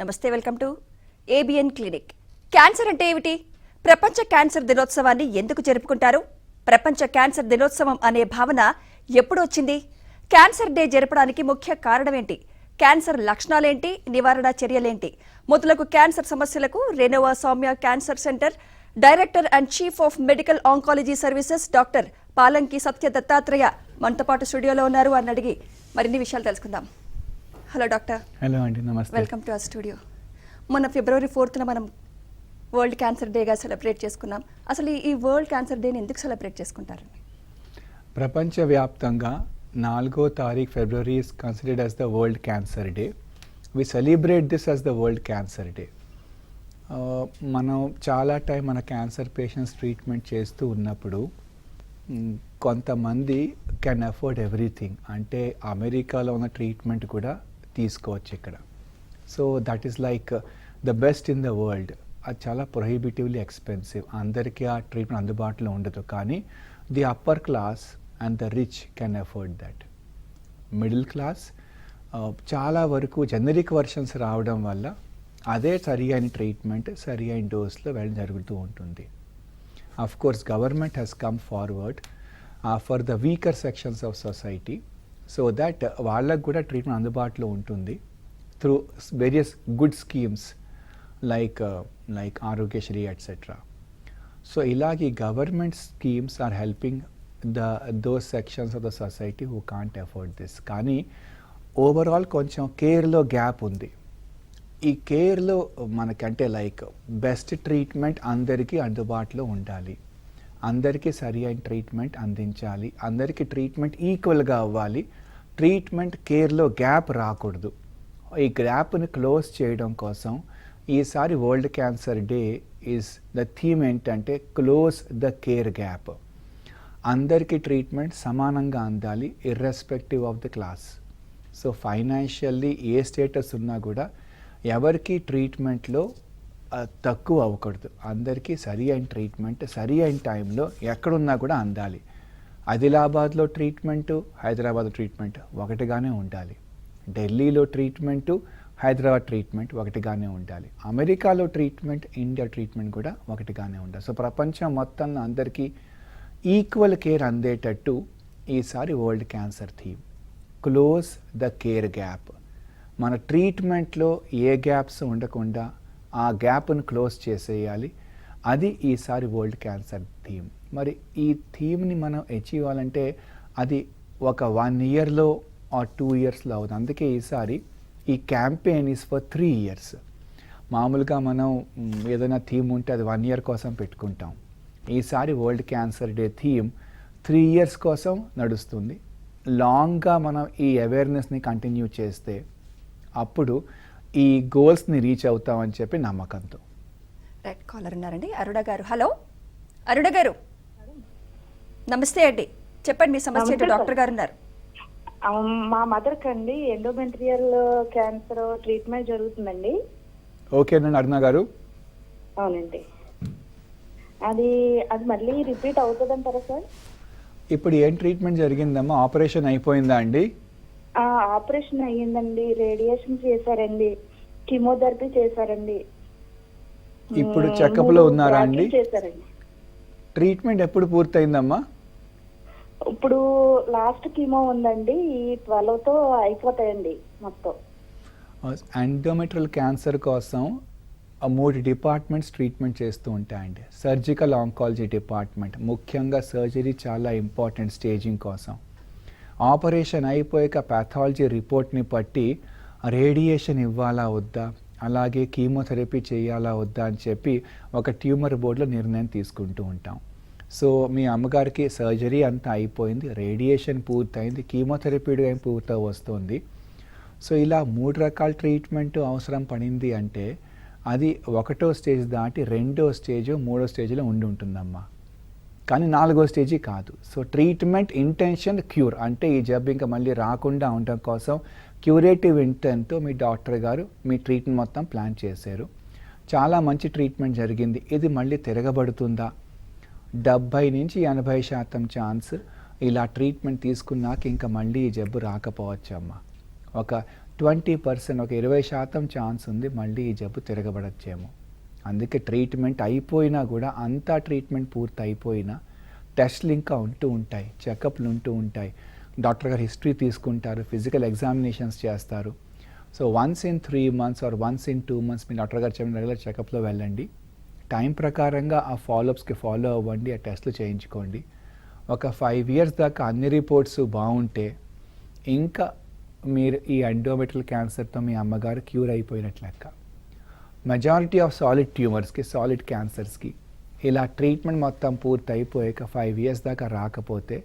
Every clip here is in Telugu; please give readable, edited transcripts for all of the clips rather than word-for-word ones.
నమస్తే, welcome to ABN clinic. Cancer అంటే ఏమిటి? ప్రపంచ క్యాన్సర్ దినోత్సవాన్ని ఎందుకు జరుపుకుంటారు? ప్రపంచ క్యాన్సర్ దినోత్సవం అనే భావన ఎప్పుడు వచ్చింది? క్యాన్సర్ డే జరపడానికి ముఖ్య కారణం ఏంటి? క్యాన్సర్ లక్షణాలేంటి? నివారణ చర్యలేంటి? మొదలగు క్యాన్సర్ సమస్యలకు Renova Soumya cancer centre director and chief of medical oncology services doctor Palanki Satya Dattatreya మనతో పాటు స్టూడియోలో ఉన్నారు. అని అడిగి మరిన్ని విషయాలు తెలుసుకుందాం. Hello doctor. హలో అండి, నమస్తే. Welcome to our studio. మొన్న February 4th మనం వరల్డ్ క్యాన్సర్ డేగా సెలబ్రేట్ చేసుకున్నాం. అసలు ఈ వరల్డ్ క్యాన్సర్ డేని ఎందుకు సెలబ్రేట్ చేసుకుంటారండి? ప్రపంచవ్యాప్తంగా 4వ తారీఖు ఫిబ్రవరి is considered as the World Cancer Day. We celebrate this as the World Cancer Day. మనం చాలా టైం మన క్యాన్సర్ పేషెంట్స్ ట్రీట్మెంట్ చేస్తూ ఉన్నప్పుడు కొంతమంది కెన్ అఫోర్డ్ ఎవ్రీథింగ్, అంటే అమెరికాలో ఉన్న ట్రీట్మెంట్ కూడా తీసుకోవచ్చు ఇక్కడ. So that is like the best in the world. అది చాలా ప్రొహిబిటివ్లీ ఎక్స్పెన్సివ్, అందరికీ ఆ ట్రీట్మెంట్ అందుబాటులో ఉండదు. కానీ the upper class and the rich can afford that. Middle class చాలా వరకు జెనరిక్ వర్షన్స్ రావడం వల్ల అదే సరి అయిన ట్రీట్మెంట్ సరి అయిన డోస్లో వెళ్ళడం జరుగుతూ ఉంటుంది. Of course government has come forward for the weaker sections of society so that వాళ్ళకు కూడా ట్రీట్మెంట్ అందుబాటులో ఉంటుంది through various good schemes like Aarogyasri etcetera. So ఇలాగే government schemes are helping those sections of the society who can't afford this. కానీ ఓవరాల్ కొంచెం కేర్లో గ్యాప్ ఉంది. ఈ కేర్లో మనకంటే లైక్ బెస్ట్ ట్రీట్మెంట్ అందరికీ అందుబాటులో ఉండాలి, అందరికీ సరి అయిన ట్రీట్మెంట్ అందించాలి, అందరికీ ట్రీట్మెంట్ ఈక్వల్గా అవ్వాలి, ట్రీట్మెంట్ కేర్లో గ్యాప్ రాకూడదు. ఈ గ్యాప్ని క్లోజ్ చేయడం కోసం ఈసారి world cancer day is the theme ఏంటంటే క్లోజ్ ద కేర్ గ్యాప్. అందరికీ ట్రీట్మెంట్ సమానంగా అందాలి irrespective of the class. So financially A status ఉన్నా కూడా ఎవరికి ట్రీట్మెంట్లో తక్కువ అవ్వకూడదు, అందరికీ సరి అయిన ట్రీట్మెంట్ సరి అయిన టైంలో ఎక్కడున్నా కూడా అందాలి. ఆదిలాబాద్లో ట్రీట్మెంటు హైదరాబాద్ ట్రీట్మెంట్ ఒకటిగానే ఉండాలి, ఢిల్లీలో ట్రీట్మెంటు హైదరాబాద్ ట్రీట్మెంట్ ఒకటిగానే ఉండాలి, అమెరికాలో ట్రీట్మెంట్ ఇండియా ట్రీట్మెంట్ కూడా ఒకటిగానే ఉండాలి. సో ప్రపంచం మొత్తంలో అందరికీ ఈక్వల్ కేర్ అందేటట్టు ఈసారి world cancer theme close the care gap. మన ట్రీట్మెంట్లో ఏ గ్యాప్స్ ఉండకుండా ఆ గ్యాప్ను క్లోజ్ చేసేయాలి. అది ఈసారి వరల్డ్ క్యాన్సర్ థీమ్. మరి ఈ థీమ్ని మనం అచీవ్ అవ్వాలంటే అది ఒక 1 yearలో ఆర్ 2 yearsలో అవుతుంది. అందుకే ఈసారి ఈ క్యాంపెయిన్ ఈజ్ ఫర్ 3 years. మామూలుగా మనం ఏదైనా థీమ్ ఉంటే అది 1 year కోసం పెట్టుకుంటాం. ఈసారి world cancer day theme 3 years కోసం నడుస్తుంది. లాంగ్గా మనం ఈ అవేర్నెస్ని కంటిన్యూ చేస్తే అప్పుడు ఈ గోల్స్ని రీచ్ అవుతామని చెప్పి నమ్మకంతో. రైట్, కాలర్ ఉన్నారండి, అరుణ గారు. హలో అరుణ గారు, నమస్తే అండి, చెప్పండి మీ సమస్య ఏంటో. డాక్టర్ గారు ఉన్నారు. మా మదర్ కండి ఎండోమెట్రియల్ క్యాన్సర్ ట్రీట్మెంట్ జరుగుతుందండి. ఓకేనండి అరుణ గారు. అవునండి, అది మళ్ళీ రిపీట్ అవుతుందంటారా సార్? ఇప్పుడు ఏం ట్రీట్మెంట్ జరిగిందమ్మా? ఆపరేషన్ అయిపోయిందా అండి? ఆపరేషన్ అయ్యిందండి, రేడియేషన్ చేశారండి, కీమోథెరపీ చేశారండి. ఇప్పుడు చెకప్లో ఉన్నారా అండి? చేశారండి. ట్రీట్మెంట్ ఎప్పుడు పూర్తయిందమ్మా? ఇప్పుడు లాస్ట్ కీమో ఉందండి, ఈ 12తో అయిపోతాయండి మొత్తం. ఎండోమెట్రియల్ క్యాన్సర్ కోసం 3 డిపార్ట్మెంట్స్ ట్రీట్మెంట్ చేస్తూ ఉంటాయండి. సర్జికల్ ఆంకాలజీ డిపార్ట్మెంట్, ముఖ్యంగా సర్జరీ చాలా ఇంపార్టెంట్ స్టేజింగ్ కోసం. ఆపరేషన్ అయిపోయాక పాథాలజీ రిపోర్ట్ని బట్టి రేడియేషన్ ఇవ్వాలా వద్దా, అలాగే కీమోథెరపీ చేయాలా వద్దా అని చెప్పి ఒక ట్యూమర్ బోర్డులో నిర్ణయం తీసుకుంటూ ఉంటాం. సో మీ అమ్మగారికి సర్జరీ అంతా అయిపోయింది, రేడియేషన్ పూర్తయింది, కీమోథెరపీ పూర్తి వస్తుంది. సో ఇలా 3 రకాల ట్రీట్మెంట్ అవసరం పడింది అంటే అది 1వ స్టేజ్ దాటి 2వ స్టేజ్ 3వ స్టేజ్లో ఉండి ఉంటుందమ్మా, కానీ 4వ స్టేజీ కాదు. సో ట్రీట్మెంట్ ఇంటెన్షన్ క్యూర్, అంటే ఈ జబ్బు ఇంకా మళ్ళీ రాకుండా ఉండడం కోసం క్యూరేటివ్ ఇంటెంట్తో మీ డాక్టర్ గారు మీ ట్రీట్మెంట్ మొత్తం ప్లాన్ చేశారు. చాలా మంచి ట్రీట్మెంట్ జరిగింది. ఇది మళ్ళీ తిరగబడుతుందా? 70 నుంచి 80% ఛాన్స్ ఇలా ట్రీట్మెంట్ తీసుకున్నాక ఇంకా మళ్ళీ ఈ జబ్బు రాకపోవచ్చు అమ్మా. ఒక 20% ఒక 20% ఛాన్స్ ఉంది మళ్ళీ ఈ జబ్బు తిరగబడచ్చేమో. అందుకే ట్రీట్మెంట్ అయిపోయినా కూడా అంతా ట్రీట్మెంట్ పూర్తి అయిపోయినా టెస్ట్లు ఇంకా ఉంటూ ఉంటాయి, చెకప్లు ఉంటూ ఉంటాయి. డాక్టర్ గారు హిస్టరీ తీసుకుంటారు, ఫిజికల్ ఎగ్జామినేషన్స్ చేస్తారు. So once in 3 months or once in 2 months మీ డాక్టర్ గారు చెప్పిన రెగ్యులర్ చెకప్లో వెళ్ళండి. టైం ప్రకారంగా ఆ ఫాలోఅప్స్కి ఫాలో అవ్వండి, ఆ టెస్ట్లు చేయించుకోండి. ఒక 5 years దాకా అన్ని రిపోర్ట్స్ బాగుంటే ఇంకా మీరు ఈ ఎండోమెట్రియల్ క్యాన్సర్తో మీ అమ్మగారు క్యూర్ అయిపోయినట్లు లెక్క. మెజారిటీ ఆఫ్ సాలిడ్ ట్యూమర్స్కి, సాలిడ్ క్యాన్సర్స్కి ఇలా ట్రీట్మెంట్ మొత్తం పూర్తి అయిపోయాక 5 years దాకా రాకపోతే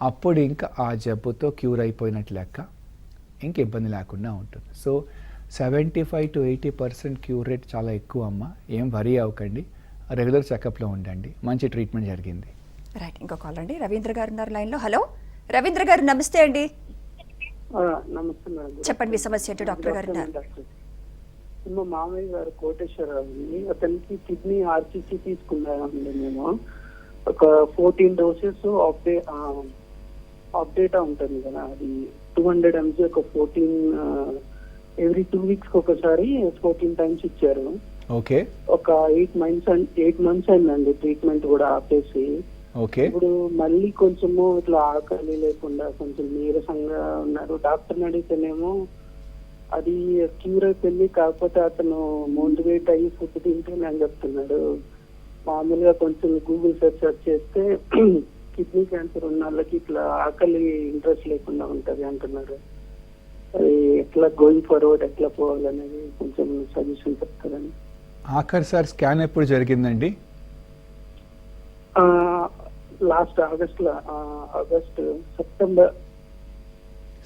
అప్పుడు ఇంకా ఆ జబ్బుతో క్యూర్ అయిపోయినట్లు లెక్క, ఇంక ఇబ్బంది లేకుండా ఉంటుంది. సో 75 to 80% క్యూర్ రేట్ చాలా ఎక్కువ అమ్మ. ఏం వరీ అవ్వకండి, రెగ్యులర్ చెకప్లో ఉండండి, మంచి ట్రీట్మెంట్ జరిగింది. రైట్, ఇంకో కాల్ అండి. రవీంద్ర గారు ఉన్నారు లైన్లో. హలో రవీంద్ర గారు, నమస్తే అండి. నమస్తే మేడం. చెప్పండి మీ సమస్య ఏంటో. డాక్టర్ గారు ఉన్నారు. మా మామయ్య గారు కోటేశ్వరరావు, అతనికి కిడ్నీ ఆర్సీసీ తీసుకున్నామండి మేము. ఒక 14 doses అప్డేట్ ఉంటుంది కదా, అది 200 mg ఒక 14 every 2 weeks ఒకసారి 14 times ఇచ్చారు. ఓకే. ఒక 8 months అయిందండి ట్రీట్మెంట్ కూడా ఆపేసి. ఓకే. ఇప్పుడు మళ్ళీ కొంచెము ఇట్లా ఆకలి లేకుండా కొంచెం నీరసంగా ఉన్నారు. డాక్టర్ని అడిగితేనేమో అది క్యూర్ అయిపోయింది, కాకపోతే అతను మోటివేట్ అయ్యి ఫుడ్ తింటేనే అని చెప్తున్నాడు. మామూలుగా కొంచెం గూగుల్ సెర్చ్ చేస్తే కిడ్నీ క్యాన్సర్ ఉన్న వాళ్ళకి ఇట్లా ఆకలి ఇంట్రెస్ట్ లేకుండా ఉంటది అంటున్నారు. అది ఎట్లా గోయింగ్ ఫార్వర్డ్ ఎట్లా పోవాలనేది కొంచెం సజెషన్ చెప్తారని. ఆఖరిసారి స్కాన్ ఎప్పుడు జరిగిందండి? Last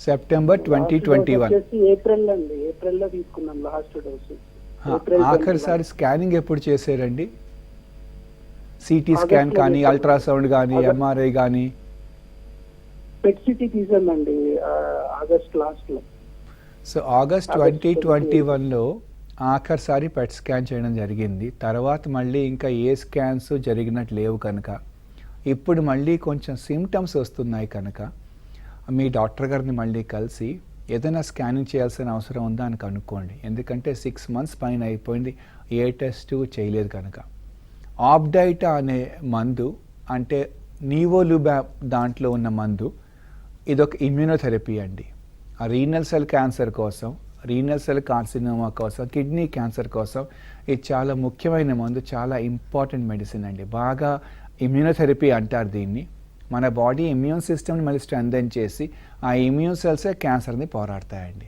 September 2021. ఏప్రిల్ అండి, ఏప్రిల్లో తీసుకున్నాం లాస్ట్ డోస్. ఆఖరిసారి స్కానింగ్ ఎప్పుడు చేశారండి? సిటీ స్కాన్ కానీ, అల్ట్రాసౌండ్ కానీ, ఎంఆర్ఐ కానీ? పెట్ సిటీ తీసామండి ఆగస్ట్ లాస్ట్ లో. సో ఆగస్ట్ 2021లో ఆఖరిసారి పెట్ స్కాన్ చేయడం జరిగింది. తర్వాత మళ్ళీ ఇంకా ఏ స్కాన్స్ జరిగినట్టు లేవు కనుక ఇప్పుడు మళ్ళీ కొంచెం సిమ్టమ్స్ వస్తున్నాయి కనుక మీ డాక్టర్ గారిని మళ్ళీ కలిసి ఏదైనా స్కానింగ్ చేయాల్సిన అవసరం ఉందా అని కనుక్కోండి. ఎందుకంటే 6 months పైన అయిపోయింది, ఏ టెస్ట్ చేయలేదు కనుక. ఆప్డైటా అనే మందు, అంటే నివోలుబాబ్ దాంట్లో ఉన్న మందు, ఇదొక ఇమ్యూనోథెరపీ అండి. ఆ రీనల్ సెల్ క్యాన్సర్ కోసం, రీనల్ సెల్ కార్సినోమా కోసం, కిడ్నీ క్యాన్సర్ కోసం ఇది చాలా ముఖ్యమైన మందు, చాలా ఇంపార్టెంట్ మెడిసిన్ అండి. బాగా ఇమ్యూనోథెరపీ అంటారు దీన్ని. మన బాడీ ఇమ్యూన్ సిస్టమ్ని మళ్ళీ స్ట్రెంథెన్ చేసి ఆ ఇమ్యూన్ సెల్సే క్యాన్సర్ని పోరాడతాయండి.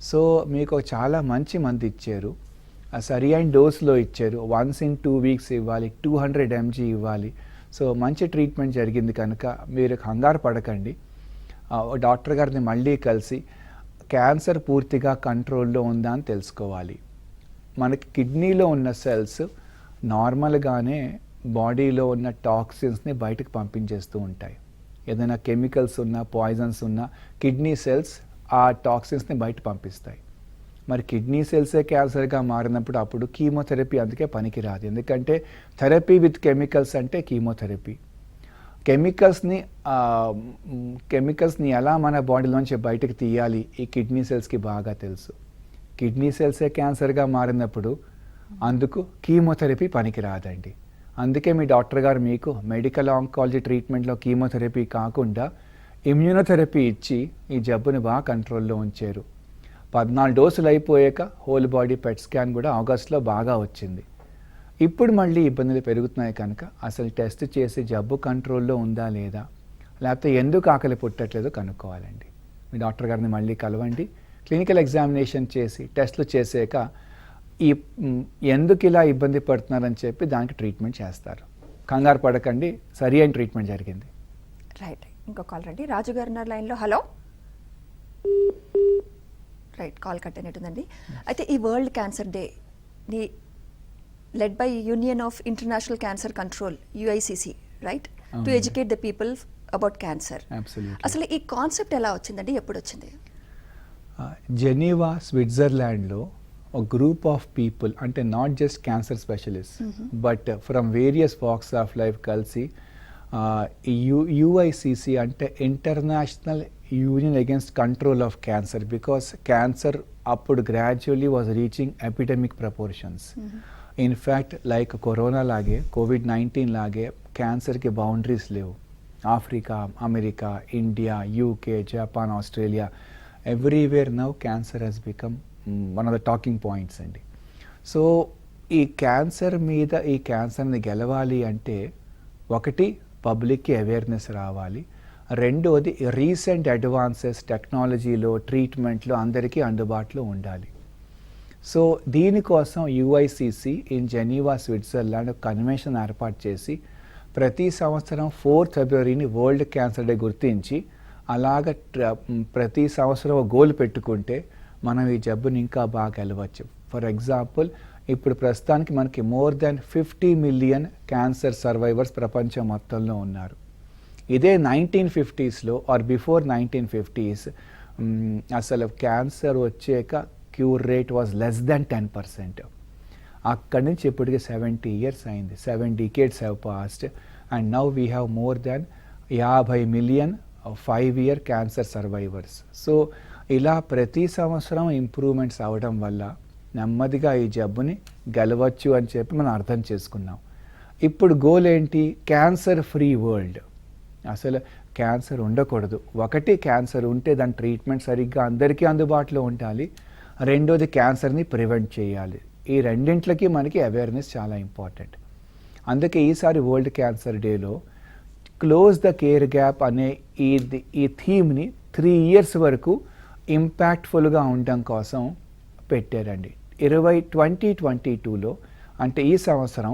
సో మీకు చాలా మంచి మందు ఇచ్చారు, సరి అయిన డోస్లో ఇచ్చారు. వన్స్ ఇన్ 2 weeks ఇవ్వాలి, 200 mg ఇవ్వాలి. సో మంచి ట్రీట్మెంట్ జరిగింది కనుక మీరు కంగారు పడకండి. డాక్టర్ గారిని మళ్ళీ కలిసి క్యాన్సర్ పూర్తిగా కంట్రోల్లో ఉందా అని తెలుసుకోవాలి. మనకి కిడ్నీలో ఉన్న సెల్స్ నార్మల్గానే బాడీలో ఉన్న టాక్సిన్స్ని బయటకు పంపించేస్తూ ఉంటాయి. ఏదైనా కెమికల్స్ ఉన్నా, పాయిజన్స్ ఉన్నా కిడ్నీ సెల్స్ ఆ టాక్సిన్స్ని బయట పంపిస్తాయి. మరి కిడ్నీ సెల్సే క్యాన్సర్గా మారినప్పుడు అప్పుడు కీమోథెరపీ అందుకే పనికిరాదు. ఎందుకంటే థెరపీ విత్ కెమికల్స్ అంటే కీమోథెరపీ. కెమికల్స్ని ఎలా మన బాడీలోంచి బయటకు తీయాలి ఈ కిడ్నీ సెల్స్కి బాగా తెలుసు. కిడ్నీ సెల్సే క్యాన్సర్గా మారినప్పుడు అందుకు కీమోథెరపీ పనికిరాదండి. అందుకే మీ డాక్టర్ గారు మీకు మెడికల్ ఆంకాలజీ ట్రీట్మెంట్లో కీమోథెరపీ కాకుండా ఇమ్యూనోథెరపీ ఇచ్చి ఈ జబ్బుని బాగా కంట్రోల్లో ఉంచారు. 14 డోసులు అయిపోయాక హోల్ బాడీ పెట్ స్కాన్ కూడా ఆగస్టులో బాగా వచ్చింది. ఇప్పుడు మళ్ళీ ఇబ్బందులు పెరుగుతున్నాయి కనుక అసలు టెస్ట్ చేసి జబ్బు కంట్రోల్లో ఉందా లేదా, లేకపోతే ఎందుకు ఆకలి పుట్టట్లేదో కనుక్కోవాలండి. మీ డాక్టర్ గారిని మళ్ళీ కలవండి, క్లినికల్ ఎగ్జామినేషన్ చేసి టెస్టులు చేసాక ఈ ఎందుకు ఇలా ఇబ్బంది పడుతున్నారని చెప్పి దానికి ట్రీట్మెంట్ చేస్తారు. కంగారు పడకండి, సరి అయిన ట్రీట్మెంట్ జరిగింది. రైట్, ఇంకో కాల్ రండి. రాజు గారు ఉన్నారు లైన్లో. హలో. రైట్, కాల్ కట్ అయినట్టుందండి. అయితే ఈ వరల్డ్ క్యాన్సర్ డేని led by Union of International Cancer Control, UICC, right, to educate the people about cancer. అసలు ఈ కాన్సెప్ట్ ఎలా వచ్చిందండి, ఎప్పుడు వచ్చింది? జెనీవా, స్విట్జర్లాండ్లో ఒక గ్రూప్ ఆఫ్ పీపుల్, అంటే not just cancer specialist but from various walks of life కలిసి యుఐసిసి అంటే International Union Against Control of Cancer, because cancer అప్పుడు gradually was reaching epidemic proportions. In fact like corona లాగే, కోవిడ్-19 లాగే క్యాన్సర్కి బౌండరీస్ లేవు. Africa, America, India, UK, Japan, Australia, everywhere now cancer has become one of the talking points అండి. సో ఈ క్యాన్సర్ మీద, ఈ క్యాన్సర్ని గెలవాలి అంటే ఒకటి పబ్లిక్కి అవేర్నెస్ రావాలి, రెండోది రీసెంట్ అడ్వాన్సెస్ టెక్నాలజీలో, ట్రీట్మెంట్లో అందరికీ అందుబాటులో ఉండాలి. సో దీనికోసం యుఐసిసి ఇన్ జెనీవా, స్విట్జర్లాండ్ కన్వెన్షన్ ఏర్పాటు చేసి ప్రతి సంవత్సరం 4th ఫిబ్రవరిని వరల్డ్ క్యాన్సర్ డే గుర్తించి అలాగ ప్రతి సంవత్సరం గోల్ పెట్టుకుంటే మనం ఈ జబ్బుని ఇంకా బాగా గెలవచ్చు. ఫర్ ఎగ్జాంపుల్, ఇప్పుడు ప్రస్తుతానికి మనకి more than 50 million cancer survivors ప్రపంచం మొత్తంలో ఉన్నారు. ఇదే 1950స్లో ఆర్ బిఫోర్ 1950s అసలు క్యాన్సర్ వచ్చాక cure rate was less than 10%. అక్కడి నుంచి ఇప్పటికి 70 years అయింది, 7 decades have passed, and now we have more than 50 million 5-year cancer survivors. So ఇలా ప్రతి సంవత్సరం ఇంప్రూవ్మెంట్స్ అవడం వల్ల నెమ్మదిగా ఈ జబ్బుని గెలవచ్చు అని చెప్పి మనం అర్థం చేసుకున్నాం. ఇప్పుడు గోల్ ఏంటి? Cancer free world. అసలు క్యాన్సర్ ఉండకూడదు. ఒకటి, క్యాన్సర్ ఉంటే దాని ట్రీట్మెంట్ సరిగ్గా అందరికీ అందుబాటులో ఉండాలి, రెండోది క్యాన్సర్ని ప్రివెంట్ చేయాలి. ఈ రెండింటికి మనకి అవేర్నెస్ చాలా ఇంపార్టెంట్. అందుకే ఈసారి వరల్డ్ క్యాన్సర్ డేలో క్లోజ్ ద కేర్ గ్యాప్ అనే ఈ థీమ్ని 3 years వరకు ఇంపాక్ట్ఫుల్గా ఉండడం కోసం పెట్టారండి. 2022లో అంటే ఈ సంవత్సరం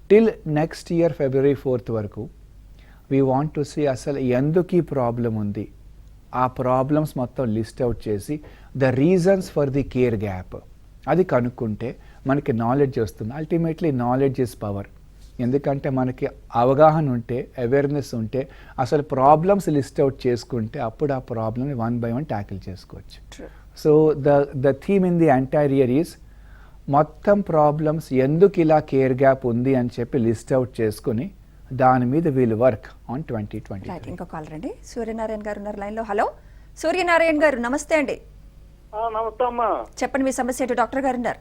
till next year February 4th వరకు వీ వాంట్ టు సీ అసలు ఎందుకు ఈ ప్రాబ్లం ఉంది, ఆ ప్రాబ్లమ్స్ మొత్తం లిస్ట్ అవుట్ చేసి the reasons for the care gap అది కనుక్కుంటే మనకి నాలెడ్జ్ వస్తుంది. Ultimately knowledge is power. ఎందుకంటే మనకి అవగాహన ఉంటే, అవేర్నెస్ ఉంటే, అసలు ప్రాబ్లమ్స్ లిస్ట్ అవుట్ చేసుకుంటే అప్పుడు ఆ ప్రాబ్లమ్ని 1 by 1 ట్యాకిల్ చేసుకోవచ్చు. So the theme in the entire year is మొత్తం ప్రాబ్లమ్స్ ఎందుకు ఇలా కేర్ గ్యాప్ ఉంది అని చెప్పి లిస్ట్ అవుట్ చేసుకుని దాని మీద వీళ్ళు వర్క్ ఆన్ 2020. ఇంకో కాలర్ అండి, సూర్యనారాయణ గారు ఉన్నారు లైన్లో. హలో సూర్యనారాయణ గారు, నమస్తే అండి. నమస్తే అమ్మా. చెప్పండి మీ సమస్య ఏంటో, డాక్టర్ గారు ఉన్నారు.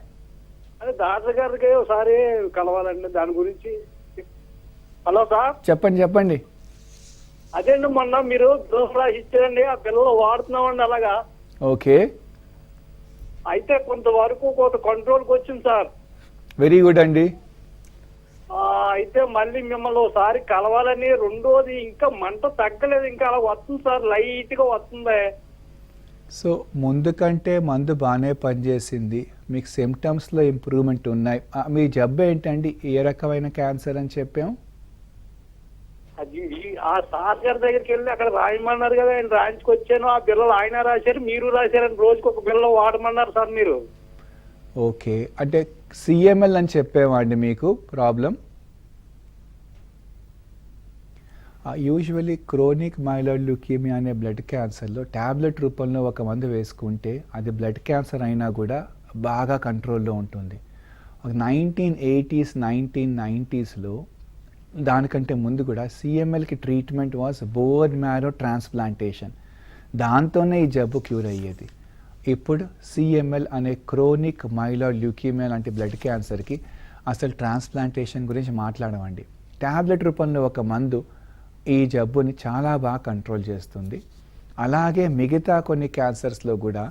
అదే డాక్టర్ గారికి ఒకసారి కలవాలండి దాని గురించి. Hello sir. చెప్పండి. అదేండి మొన్న మీరు డోస్ రాసి ఇచ్చారండి, ఆ పిల్లలు వాడుతున్నామండి అలాగా. ఓకే. అయితే కొంతవరకు కొంత కంట్రోల్కి వచ్చింది సార్. వెరీ గుడ్ అండి. అయితే మళ్ళీ మిమ్మల్ని ఒకసారి కలవాలని, రెండోది ఇంకా మంట తగ్గలేదు, ఇంకా అలా వస్తుంది సార్, లైట్ గా వస్తుంది. సో ముందు కంటే మందు బాగానే పనిచేసింది, మీకు సిమ్టమ్స్లో ఇంప్రూవ్మెంట్ ఉన్నాయి. మీ జబ్బు ఏంటండి, ఏ రకమైన క్యాన్సర్ అని చెప్పాం? అది ఆ సార్ గారి దగ్గరికి వెళ్ళి అక్కడ రాయమన్నారు కదా, ఆయన రాయించుకొచ్చాను. ఆ బిల్లలు ఆయన రాశారు, మీరు రాశారని రోజుకి ఒక బిల్ల వాడమన్నారు సార్ మీరు. ఓకే, అంటే సిఎంఎల్ అని చెప్పేవాడిని మీకు problem. Usually chronic myeloid leukaemia అనే బ్లడ్ క్యాన్సర్లో ట్యాబ్లెట్ రూపంలో ఒక మందు వేసుకుంటే అది బ్లడ్ క్యాన్సర్ అయినా కూడా బాగా కంట్రోల్లో ఉంటుంది. 1980s 1990స్లో దానికంటే ముందు కూడా సిఎంఎల్కి treatment was bone marrow transplantation. దాంతోనే ఈ జబ్బు క్యూర్ అయ్యేది. ఇప్పుడు సిఎంఎల్ అనే క్రోనిక్ మైలాయిడ్ ల్యూకేమియా లాంటి బ్లడ్ క్యాన్సర్కి అసలు ట్రాన్స్ప్లాంటేషన్ గురించి మాట్లాడమండి. ట్యాబ్లెట్ రూపంలో ఒక మందు ఈ జబ్బుని చాలా బాగా కంట్రోల్ చేస్తుంది. అలాగే మిగతా కొన్ని క్యాన్సర్స్లో కూడా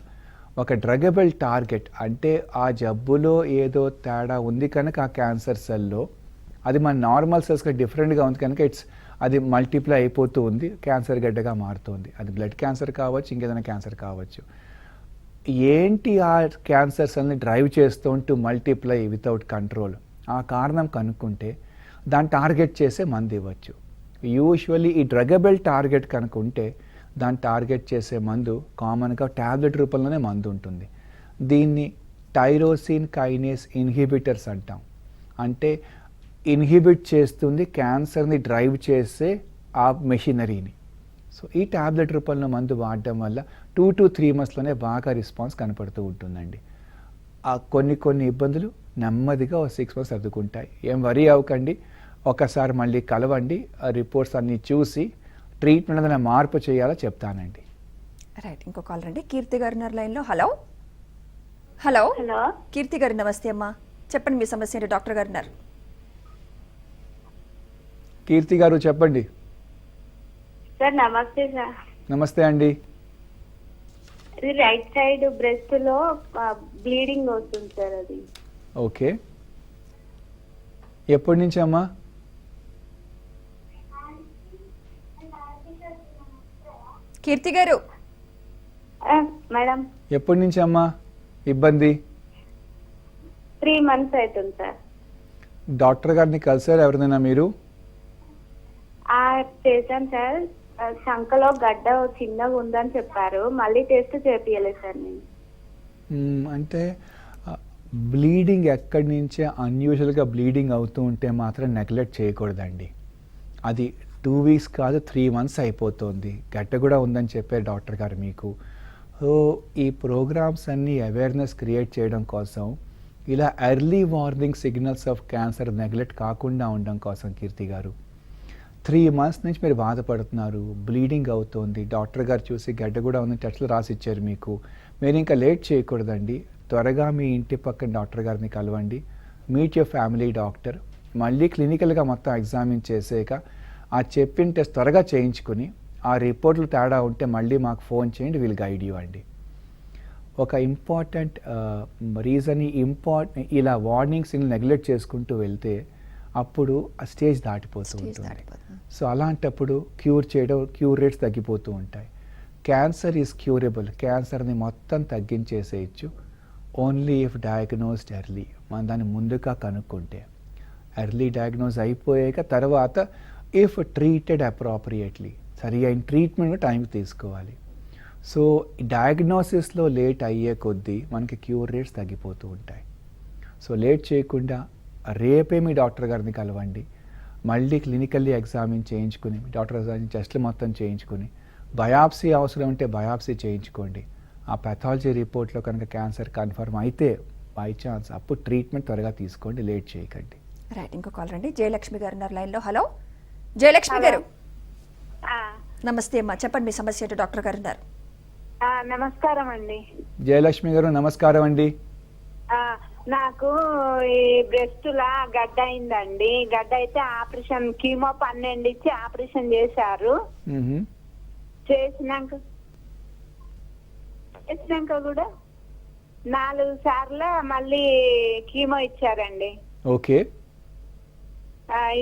ఒక డ్రగబుల్ టార్గెట్, అంటే ఆ జబ్బులో ఏదో తేడా ఉంది కనుక ఆ క్యాన్సర్ సెల్లో అది మన నార్మల్ సెల్స్కి డిఫరెంట్గా ఉంది కనుక అది మల్టిప్లై అయిపోతూ ఉంది, క్యాన్సర్ గడ్డగా మారుతుంది. అది బ్లడ్ క్యాన్సర్ కావచ్చు, ఇంకేదైనా క్యాన్సర్ కావచ్చు. ఏంటి ఆ క్యాన్సర్ సెల్ని డ్రైవ్ చేస్తూ మల్టిప్లై వితౌట్ కంట్రోల్, ఆ కారణం కనుక్కుంటే దాన్ని టార్గెట్ చేసే మందు ఇవ్వచ్చు. యూజువల్లీ ఈ డ్రగబుల్ టార్గెట్ కనుక ఉంటే దాన్ని టార్గెట్ చేసే మందు కామన్గా ట్యాబ్లెట్ రూపంలోనే మందు ఉంటుంది. దీన్ని టైరోసిన్ కైనేస్ ఇన్హిబిటర్స్ అంటాం. అంటే ఇన్హిబిట్ చేస్తుంది క్యాన్సర్ని డ్రైవ్ చేసే ఆ మెషినరీని. సో ఈ ట్యాబ్లెట్ రూపంలో మందు వాడడం వల్ల 2 to 3 monthsలోనే బాగా రెస్పాన్స్ కనపడుతూ ఉంటుందండి. కొన్ని ఇబ్బందులు నెమ్మదిగా 6 months సర్దుకుంటాయి. ఏం వరీ అవ్వకండి. ఒకసారి మళ్ళీ కలవండి, ఆ రిపోర్ట్స్ అన్నీ చూసి ట్రీట్మెంట్ ఏదైనా మార్పు చేయాలో చెప్తానండి. రైట్, ఇంకో కాల్ రండి. కీర్తి గారు ఉన్నారు లైన్లో. హలో హలో హలో కీర్తి గారు నమస్తే అమ్మా, చెప్పండి మీ సమస్య ఏంటో. డాక్టర్ గారు ఉన్నారు. కీర్తి గారు చెప్పండి. సార్ నమస్తే సార్. నమస్తే అండి. ఇది రైట్ సైడ్ బ్రెస్ట్ లో బ్లీడింగ్ వస్తుంది సార్. అది ఓకే, ఎప్పటి నుంచి అమ్మా? కీర్తి గారు మేడం ఎప్పటి నుంచి అమ్మా ఇబ్బంది? 3 months అవుతుంది సార్. డాక్టర్ గారిని కలిసారు ఎవరినైనా మీరు? చేశాను సార్. శంకలో గడ్డ చిన్నగా ఉందని చెప్పారు. మళ్ళీ టెస్ట్ చేపియలేదు సార్ నేను. అంటే బ్లీడింగ్ ఎక్కడి నుంచే అన్యూజువల్గా బ్లీడింగ్ అవుతూ ఉంటే మాత్రం నెగ్లెక్ట్ చేయకూడదండి. అది 2 weeks కాదు 3 months అయిపోతుంది. గడ్డ కూడా ఉందని చెప్పారు డాక్టర్ గారు మీకు. సో ఈ ప్రోగ్రామ్స్ అన్నీ అవేర్నెస్ క్రియేట్ చేయడం కోసం, ఇలా early warning signals of cancer neglect కాకుండా ఉండడం కోసం కీర్తి గారు 3 months నుంచి మీరు బాధపడుతున్నారు, బ్లీడింగ్ అవుతోంది, డాక్టర్ గారు చూసి గడ్డ కూడా ఉంది టెస్ట్లు రాసి ఇచ్చారు మీకు. మీరు ఇంకా లేట్ చేయకూడదండి, త్వరగా మీ ఇంటి పక్కన డాక్టర్ గారిని కలవండి, మీట్ యువర్ ఫ్యామిలీ డాక్టర్. మళ్ళీ క్లినికల్గా మొత్తం ఎగ్జామిన్ చేసాక ఆ చెప్పిన టెస్ట్ త్వరగా చేయించుకుని ఆ రిపోర్ట్లు తేడా ఉంటే మళ్ళీ మాకు ఫోన్ చేయండి, విల్ గైడ్ యూ అండి. ఒక ఇంపార్టెంట్ రీజన్ ఇలా వార్నింగ్స్ నెగ్లెక్ట్ చేసుకుంటూ వెళ్తే అప్పుడు ఆ స్టేజ్ దాటిపోతూ ఉంటుంది. సో అలాంటప్పుడు క్యూర్ రేట్స్ తగ్గిపోతూ ఉంటాయి. క్యాన్సర్ ఈజ్ క్యూరబుల్, క్యాన్సర్ని మొత్తం తగ్గించేసేయచ్చు ఓన్లీ ఇఫ్ డయాగ్నోస్డ్ ఎర్లీ. మనం దాన్ని ముందుగా కనుక్కుంటే, ఎర్లీ డయాగ్నోజ్ అయిపోయాక తర్వాత ఇఫ్ ట్రీటెడ్ అప్రాప్రియేట్లీ, సరి అయిన ట్రీట్మెంట్ టైంకి తీసుకోవాలి. సో డయాగ్నోసిస్లో లేట్ అయ్యే కొద్దీ మనకి క్యూర్ రేట్స్ తగ్గిపోతూ ఉంటాయి. సో లేట్ చేయకుండా రేపే మీ డాక్టర్ గారిని కలవండి, మళ్ళీ క్లినికల్లీ ఎగ్జామిన్ చేయించుకుని, డాక్టర్ గారి టెస్ట్లు మొత్తం చేయించుకుని, బయాప్సీ అవసరం ఉంటే బయాప్సీ చేయించుకోండి. ఆ పెథాలజీ రిపోర్ట్లో కనుక క్యాన్సర్ కన్ఫర్మ్ అయితే బై ఛాన్స్ అప్పుడు ట్రీట్మెంట్ త్వరగా తీసుకోండి, లేట్ చేయకండి. రైట్, ఇంకో కాల్ రండి. జయలక్ష్మి గారు ఉన్నారు లైన్లో. హలో జయలక్ష్మి గారు నమస్తే అమ్మా, చెప్పండి మీ సమస్య ఏంటో. డాక్టర్ గారు ఉన్నారు. నమస్కారం అండి. జయలక్ష్మి గారు నమస్కారం అండి. నాకు ఈ బ్రెస్ట్ లా గడ్డ అయిందండి. గడ్డ అయితే ఆపరేషన్ కీమో 12 ఇచ్చి ఆపరేషన్ చేశారు. చేసినాక కూడా 4 సార్లు మళ్ళీ కీమో ఇచ్చారండి. ఓకే,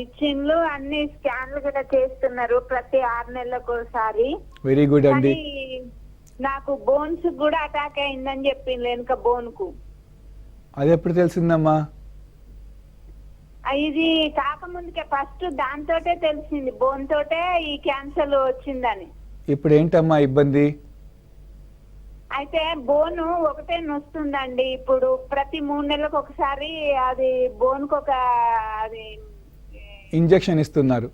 ఇచ్చిండ్లు అన్ని స్కాన్లు కూడా చేస్తున్నారు ప్రతి 6 నెలలకు ఒకసారి. వెరీ గుడ్ అండి. నాకు బోన్స్ కూడా అటాక్ అయిందని చెప్పింది, వెనుక బోన్ కు. అది ఎప్పుడు తెలిసిందమ్మా? ఇది కాకముందుకే ఫస్ట్ దాంతోటే తెలిసింది, బోన్ తోటే ఈ క్యాన్సర్ వచ్చిందని. ఇప్పుడు ఏంటమ్మా ఇబ్బంది? అయితే బోను ఒకటే నొస్తుందండి. ఇప్పుడు ప్రతి 3 నెలలకు ఒకసారి అది బోన్ కు ఒక అది ఇంజెక్షన్ ఇస్తున్నారు.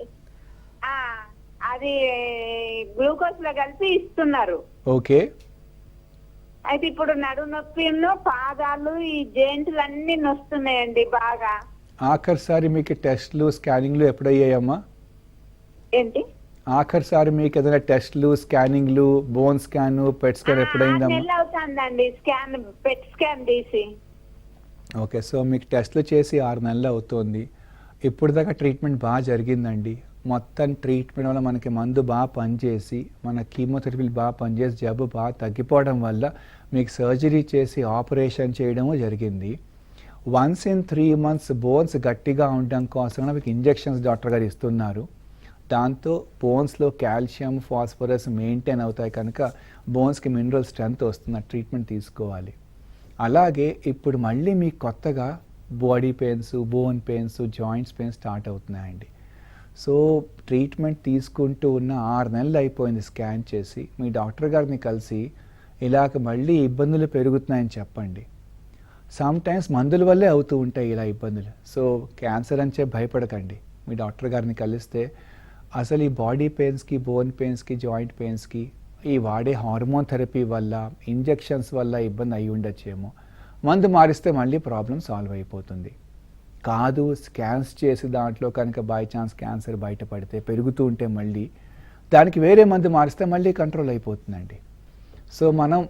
అది గ్లూకోజ్ లో కలిపి ఇస్తున్నారు. ఓకే, అయితే ఇప్పుడు నడు నొప్పి, పాదాలు, ఈ జాయింట్లు అన్ని నొస్తున్నాయండి బాగా. ఆఖరిసారి మీకు టెస్ట్లు స్కానింగ్లు ఎప్పుడయ్యాయమ్మా? ఏంటి? ఆఖరిసారి మీకు ఏదైనా టెస్ట్లు స్కానింగ్లు, బోన్ స్కాన్, పెట్ స్కాన్ ఎప్పుడైందమ్మా? 6 నెలలు అవుతుందండి స్కాన్, పెట్ స్కాన్ తీసి. ఓకే, సో మీకు టెస్ట్లు చేసి 6 నెలలు అవుతుంది. ఇప్పుడు దాకా ట్రీట్మెంట్ బాగా జరిగిందండి. మొత్తం ట్రీట్మెంట్ వల్ల మనకి మందు బాగా పనిచేసి, మన కీమోథెరపీలు బాగా పనిచేసి, జబ్బు బాగా తగ్గిపోవడం వల్ల మీకు సర్జరీ చేసి ఆపరేషన్ చేయడము జరిగింది. వన్స్ ఇన్ 3 months బోన్స్ గట్టిగా ఉండడం కోసం మీకు ఇంజెక్షన్స్ డాక్టర్ గారు ఇస్తున్నారు. దాంతో బోన్స్లో కాల్షియం, ఫాస్ఫరస్ మెయింటైన్ అవుతాయి కనుక బోన్స్కి మినరల్ స్ట్రెంత్ వస్తుంది. ట్రీట్మెంట్ తీసుకోవాలి. అలాగే ఇప్పుడు మళ్ళీ మీకు కొత్తగా body pains, bone pains, joints pains start అవుతున్నాయండి. సో ట్రీట్మెంట్ తీసుకుంటూ ఉన్న 6 నెలలు అయిపోయింది స్కాన్ చేసి. మీ డాక్టర్ గారిని కలిసి ఇలాగ మళ్ళీ ఇబ్బందులు పెరుగుతున్నాయని చెప్పండి. సమ్ టైమ్స్ మందుల వల్లే అవుతూ ఉంటాయి ఇలా ఇబ్బందులు. సో క్యాన్సర్ అని చెప్పి భయపడకండి. మీ డాక్టర్ గారిని కలిస్తే అసలు ఈ బాడీ పెయిన్స్కి, బోన్ పెయిన్స్కి, జాయింట్ పెయిన్స్కి ఈ వాడే హార్మోన్ థెరపీ వల్ల, ఇంజెక్షన్స్ వల్ల ఇబ్బంది అయి ఉండొచ్చేమో. మందు మారిస్తే మళ్ళీ ప్రాబ్లం సాల్వ్ అయిపోతుంది. కాదు స్కాన్స్ చేసి దాంట్లో కనుక బై ఛాన్స్ క్యాన్సర్ బయటపడితే పెరుగుతూ ఉంటే మళ్ళీ దానికి వేరే మందు మారిస్తే మళ్ళీ కంట్రోల్ అయిపోతుందండి. సో మనం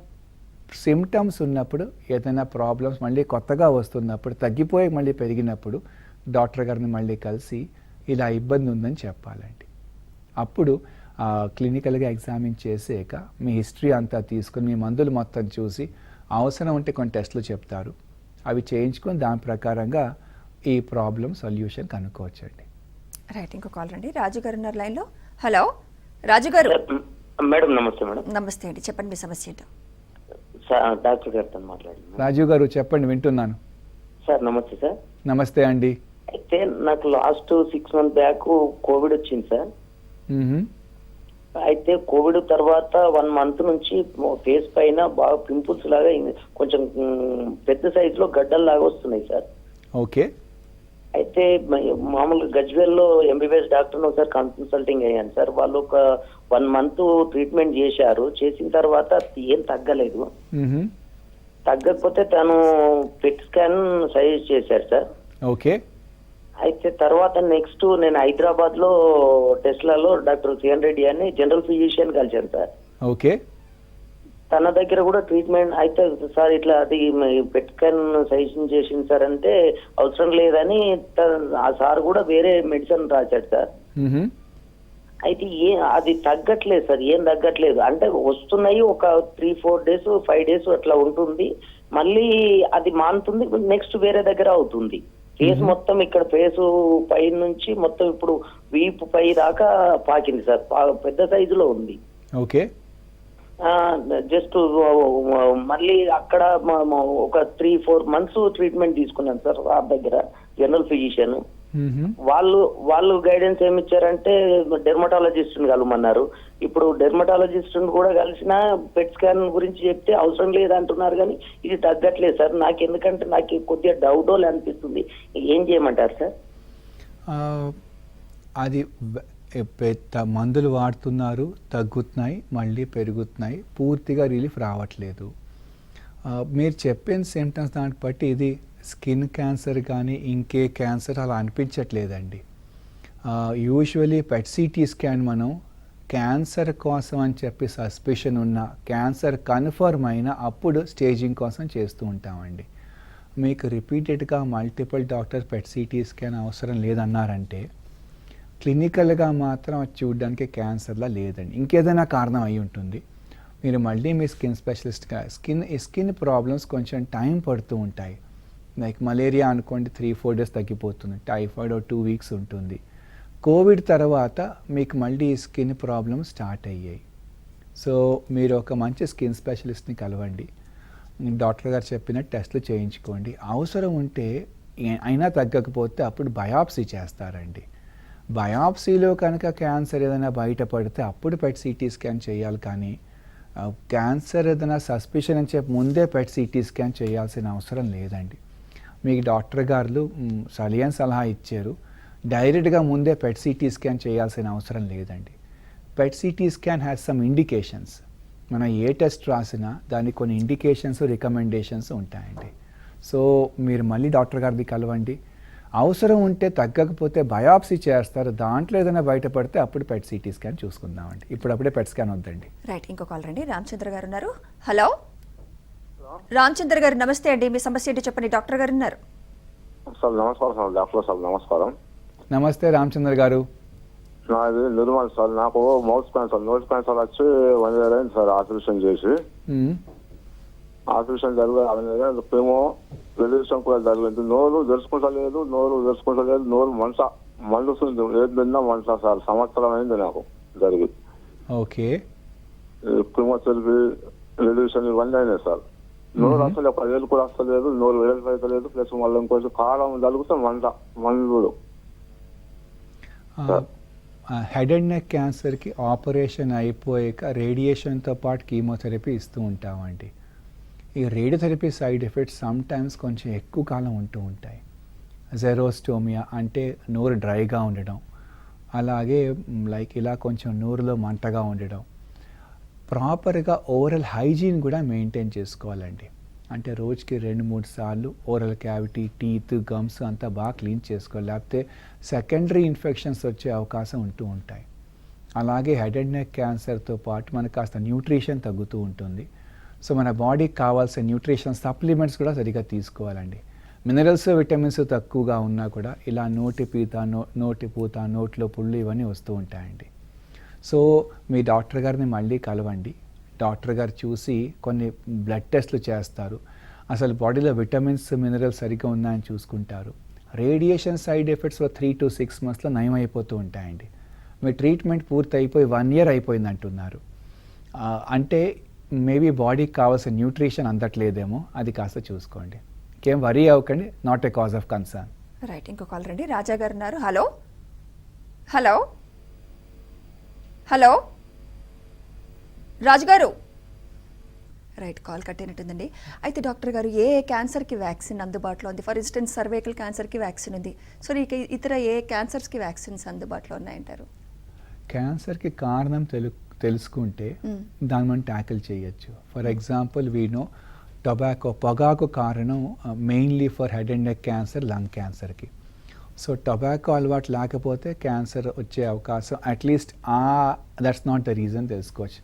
సిమ్టమ్స్ ఉన్నప్పుడు ఏదైనా ప్రాబ్లమ్స్ మళ్ళీ కొత్తగా వస్తున్నప్పుడు తగ్గిపోయి మళ్ళీ పెరిగినప్పుడు డాక్టర్ గారిని మళ్ళీ కలిసి ఇలా ఇబ్బంది ఉందని చెప్పాలండి. అప్పుడు క్లినికల్గా ఎగ్జామిన్ చేసాక మీ హిస్టరీ అంతా తీసుకుని మీ మందులు మొత్తం చూసి అవసరం ఉంటే కొన్ని టెస్టులు చెప్తారు, అవి చేయించుకొని దాని ప్రకారంగా ఈ ప్రాబ్లం సొల్యూషన్ కనుక్కోవచ్చండి. రైట్, ఇంకో కాల్ రండి. రాజు గారు ఉన్నారు లైన్లో. హలో రాజు గారు. మేడం నమస్తే మేడం. నమస్తే అండి, చెప్పండి మీ సమస్య ఏంటో. డాక్టర్ గారితో మాట్లాడండి. రాజు గారు చెప్పండి, వింటున్నాను. సార్ నమస్తే సార్. నమస్తే అండి. అయితే నాకు లాస్ట్ 6 months బ్యాక్ కోవిడ్ వచ్చింది సార్. అయితే కోవిడ్ తర్వాత 1 month నుంచి ఫేస్ పైన బాగా పింపుల్స్ లాగా కొంచెం పెద్ద సైజ్ లో గడ్డలు లాగా వస్తున్నాయి సార్. ఓకే. అయితే మామూలుగా గజ్వేల్లో ఎంబీబీఎస్ డాక్టర్ ఒకసారి కన్సల్టింగ్ అయ్యాను సార్. వాళ్ళు ఒక 1 month ట్రీట్మెంట్ చేశారు. చేసిన తర్వాత ఏం తగ్గలేదు. తగ్గకపోతే తను పెట్ స్కాన్ సజెస్ట్ చేశారు సార్. ఓకే. అయితే తర్వాత నెక్స్ట్ నేను హైదరాబాద్ లో టెస్లాలో డాక్టర్ సిఎన్ రెడ్డి అని జనరల్ ఫిజిషియన్ కలిశాను సార్. ఓకే. తన దగ్గర కూడా ట్రీట్మెంట్ అయితే సార్ ఇట్లా అది పెట్ స్కాన్ సజెషన్ చేసింది సార్ అంటే అవసరం లేదని ఆ సార్ కూడా వేరే మెడిసిన్ రాశాడు సార్. అయితే అది తగ్గట్లేదు సార్, ఏం తగ్గట్లేదు. అంటే వస్తున్నాయి ఒక 3-4 days 5 days అట్లా ఉంటుంది, మళ్ళీ అది మానుతుంది, నెక్స్ట్ వేరే దగ్గర అవుతుంది. ఫేస్ మొత్తం ఇక్కడ ఫేసు పై నుంచి మొత్తం ఇప్పుడు వీపు పై దాకా పాకింది సార్, పెద్ద సైజులో ఉంది. ఓకే. జస్ట్ మళ్ళీ అక్కడ ఒక 3-4 months ట్రీట్మెంట్ తీసుకున్నాను సార్ ఆ దగ్గర జనరల్ ఫిజిషియన్. వాళ్ళు గైడెన్స్ ఏమి ఇచ్చారంటే డెర్మటాలజిస్ట్ కలవమన్నారు. ఇప్పుడు డెర్మటాలజిస్ట్ కూడా కలిసిన పెట్ స్కాన్ గురించి చెప్తే అవసరం లేదంటున్నారు, కానీ ఇది తగ్గట్లేదు సార్. నాకు ఎందుకంటే నాకు కొద్దిగా డౌట్ అనిపిస్తుంది, ఏం చేయమంటారు సార్? అది పెద్ద మందులు వాడుతున్నారు, తగ్గుతున్నాయి, మళ్ళీ పెరుగుతున్నాయి, పూర్తిగా రిలీఫ్ రావట్లేదు. మీరు చెప్పిన సిమ్టమ్స్ దాన్ని బట్టి ఇది స్కిన్ క్యాన్సర్ కానీ ఇంకే క్యాన్సర్ అలా అనిపించట్లేదండి. యూజువలీ పెట్ సిటీ స్కాన్ మనం క్యాన్సర్ కోసం అని చెప్పి సస్పిషన్ ఉన్న క్యాన్సర్ కన్ఫర్మ్ అయిన అప్పుడు స్టేజింగ్ కోసం చేస్తూ ఉంటామండి. మీకు రిపీటెడ్గా multiple doctor PET CT scan అవసరం లేదన్నారంటే క్లినికల్గా మాత్రం అది చూడడానికి క్యాన్సర్లా లేదండి, ఇంకేదైనా కారణం అయి ఉంటుంది. మీరు మళ్ళీ మీ స్కిన్ స్పెషలిస్ట్గా స్కిన్ ప్రాబ్లమ్స్ కొంచెం టైం పడుతూ ఉంటాయి. లైక్ మలేరియా అనుకోండి 3-4 days తగ్గిపోతుంది, టైఫాయిడ్ 2 weeks ఉంటుంది. కోవిడ్ తర్వాత మీకు మళ్ళీ స్కిన్ ప్రాబ్లమ్స్ స్టార్ట్ అయ్యాయి. సో మీరు ఒక మంచి స్కిన్ స్పెషలిస్ట్ని కలవండి, డాక్టర్ గారు చెప్పిన టెస్టులు చేయించుకోండి. అవసరం ఉంటే అయినా తగ్గకపోతే అప్పుడు బయాప్సీ చేస్తారండి. బయాప్సీలో కనుక క్యాన్సర్ ఏదైనా బయటపడితే అప్పుడు పెట్ సిటీ స్కాన్ చేయాలి, కానీ క్యాన్సర్ ఏదైనా సస్పిషన్ అని చెప్పి ముందే పెట్ సిటీ స్కాన్ చేయాల్సిన అవసరం లేదండి. మీకు డాక్టర్ గారు సరైన సలహా ఇచ్చారు, డైరెక్ట్గా ముందే పెట్ సిటీ స్కాన్ చేయాల్సిన అవసరం లేదండి. PET CT scan has some indications. మనం ఏ టెస్ట్ రాసినా దానికి కొన్ని ఇండికేషన్స్ రికమెండేషన్స్ ఉంటాయండి. సో మీరు మళ్ళీ డాక్టర్ గారిది కలవండి. అవసరం ఉంటే తగ్గకపోతే బయాప్సీ చేస్తారు, దాంట్లో ఏదైనా బయటపడితే అప్పుడు పెట్ సిటీ స్కాన్ చూసుకుందామండి. ఇప్పుడప్పుడే పెట్ స్కాన్ వద్దండి. రైట్, ఇంకో కాల్ రండి. రామచంద్ర గారు ఉన్నారు. హలో రామచంద్ర గారు, నమస్తే అండి, మీ సమస్య ఏంటో చెప్పండి, డాక్టర్ గారు ఉన్నారు. సార్ నమస్కారం సార్, డాక్టర్ సార్ నమస్కారం. నమస్తే రామచంద్ర గారు. నాది నిర్మల్ సార్. నాకు మౌత్ క్యాన్సర్, నోస్ క్యాన్సర్ వచ్చి 1 year అయింది సార్. ఆపరేషన్ చేసి ఆపరేషన్ జరిగింది, ఏమో రిలేషన్ కూడా జరిగింది. నోరు తెరుచుకుంటలేదు, నోరు మండుతుంది, ఏది తిన్నా మంట సార్. సంవత్సరం అయింది నాకు జరిగి. ఓకే. క్రిమోథెరపీ, రిలేషన్ ఇవన్నీ అయినాయి సార్. నోరు అసలు ఒక వేలు కూడా వస్తలేదు, నోరు వేలు అవుతలేదు, ప్లస్ మళ్ళీ ఇంకొంచెం కాలం జరిగితే మండు. హెడ్ అండ్ నెక్ క్యాన్సర్కి ఆపరేషన్ అయిపోయాక రేడియేషన్తో పాటు కీమోథెరపీ ఇస్తూ ఉంటామండి. ఈ రేడియోథెరపీ సైడ్ ఎఫెక్ట్స్ సమ్టైమ్స్ కొంచెం ఎక్కువ కాలం ఉంటూ ఉంటాయి. జెరోస్టోమియా అంటే నోరు డ్రైగా ఉండడం, అలాగే లైక్ ఇలా కొంచెం నోరులో మంటగా ఉండడం. ప్రాపర్గా ఓరల్ హైజీన్ కూడా మెయింటైన్ చేసుకోవాలండి. అంటే రోజుకి 2-3 సార్లు ఓరల్ క్యావిటీ, టీత్, గమ్స్ అంతా బాగా క్లీన్ చేసుకోవాలి. లేకపోతే సెకండరీ ఇన్ఫెక్షన్స్ వచ్చే అవకాశం ఉంటూ ఉంటాయి. అలాగే హెడ్ అండ్ నెక్ క్యాన్సర్తో పాటు మనకు కాస్త న్యూట్రిషన్ తగ్గుతూ ఉంటుంది. సో మన బాడీకి కావాల్సిన న్యూట్రిషన్ సప్లిమెంట్స్ కూడా సరిగ్గా తీసుకోవాలండి. మినరల్స్, విటమిన్స్ తక్కువగా ఉన్నా కూడా ఇలా నోటి పూత, నోట్లో పుళ్ళు ఇవన్నీ వస్తూ ఉంటాయండి. సో మీ డాక్టర్ గారిని మళ్ళీ కలవండి. డాక్టర్ గారు చూసి కొన్ని బ్లడ్ టెస్ట్లు చేస్తారు. అసలు బాడీలో విటమిన్స్, మినరల్స్ సరిగ్గా ఉన్నాయని చూసుకుంటారు. రేడియేషన్ సైడ్ ఎఫెక్ట్స్ 3 to 6 monthsలో నయం అయిపోతూ ఉంటాయండి. మీ ట్రీట్మెంట్ పూర్తి అయిపోయి 1 year అయిపోయింది అంటున్నారు. అంటే మేబీ బాడీకి కావాల్సిన న్యూట్రిషన్ అందట్లేదేమో, అది కాస్త చూసుకోండి. ఇంకేం వరీ అవ్వకండి, not a cause of concern. Right, ఇంకో కాల్ రండి. రాజా గారు ఉన్నారు. హలో హలో హలో రాజు గారు. రైట్, కాల్ కట్ అయినట్టుందండి. అయితే డాక్టర్ గారు, ఏ క్యాన్సర్కి వ్యాక్సిన్ అందుబాటులో ఉంది? ఫర్ ఇన్స్టెన్స్ సర్వైకల్ క్యాన్సర్కి వ్యాక్సిన్ ఉంది. సో నీకు ఇతర ఏ క్యాన్సర్స్కి వ్యాక్సిన్స్ అందుబాటులో ఉన్నాయంటారు? క్యాన్సర్కి కారణం తెలుసుకుంటే దాన్ని మనం ట్యాకిల్ చేయొచ్చు. ఫర్ ఎగ్జాంపుల్ వీనో పొగాకు కారణం mainly for head and neck cancer, lung క్యాన్సర్కి. సో టొబాకో అలవాటు లేకపోతే క్యాన్సర్ వచ్చే అవకాశం at least that's not the reason తెలుసుకోవచ్చు.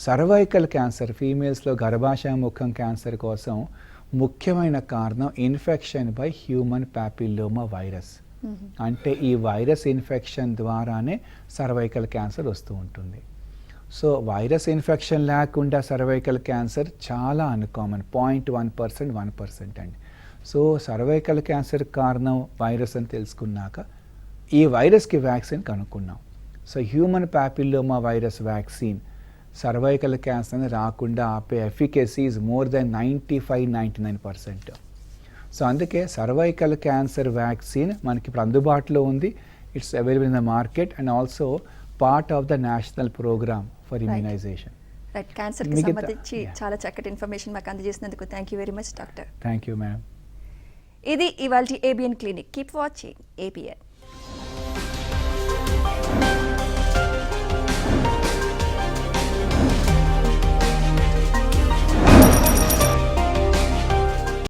సర్వైకల్ క్యాన్సర్, ఫీమేల్స్లో గర్భాశయ ముఖం క్యాన్సర్ కోసం ముఖ్యమైన కారణం infection by human papilloma virus. అంటే ఈ వైరస్ ఇన్ఫెక్షన్ ద్వారానే సర్వైకల్ క్యాన్సర్ వస్తూ ఉంటుంది. సో వైరస్ ఇన్ఫెక్షన్ లేకుండా సర్వైకల్ క్యాన్సర్ చాలా అన్కామన్, 0.1%, 1% అండి. సో సర్వైకల్ క్యాన్సర్ కారణం వైరస్ అని తెలుసుకున్నాక ఈ వైరస్కి vaccine కనుక్కున్నాం. So human papilloma virus vaccine cervical క్యాన్సర్ని రాకుండా ఆపే efficacy is more than 95-99%. So అందుకే సర్వైకల్ క్యాన్సర్ వ్యాక్సిన్ మనకి ఇప్పుడు అందుబాటులో ఉంది. It's available in the market and also part of the national programme for immunisation. Right, క్యాన్సర్కి సంబంధించి చాలా చక్కటి ఇన్ఫర్మేషన్ మాకు అందజేసినందుకు thank you very much doctor. Thank you madam. ఇది ఇవాల్టి ABN clinic. Keep watching ABN.